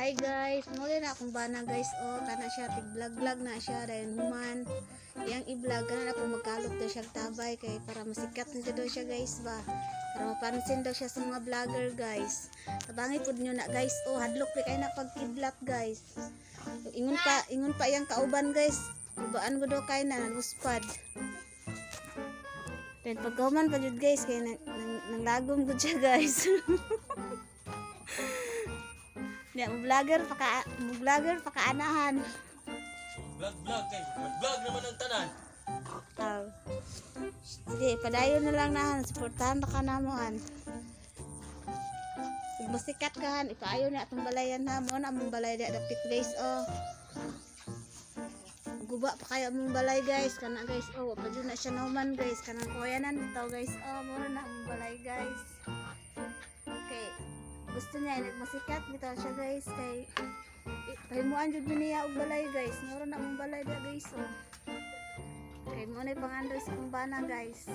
Hi guys, muli na akong bana guys. O, kana siya tig vlog na siya dahil human. Yang i-vlog kana na po magkalot daw siya tabay kay para masikat na daw siya guys ba. Para mapansin daw siya sa mga vlogger guys. Tabangi pud nyo na guys. O, hadlok di kay na pagkidlat guys. Ingon pa yang kauban guys. Ibaan ko daw kay na naluspad. Then pagkauman pa jud guys kay nanglagom gud siya guys. Ya, vlogger pa kaanahan. Vlog kay. Vlog naman ang tanan. Sige, padayon na lang nahan, suportahan pa ka namohan. Kung masikat ka han, ipaayo na atong balayan ha. Mo na among balay da dapit guys oh. Guba pa kayo among balay guys, kana guys oh, pa na siya nauman guys, kanang kuyanan bitaw guys oh, mo na among balay guys. Okay. Gusto niya masikat bitaw siya guys kay pahimuan jud niya og balay guys. Moro na mong balay da guys oh. Kay mo na pangandoy sa kong bana guys.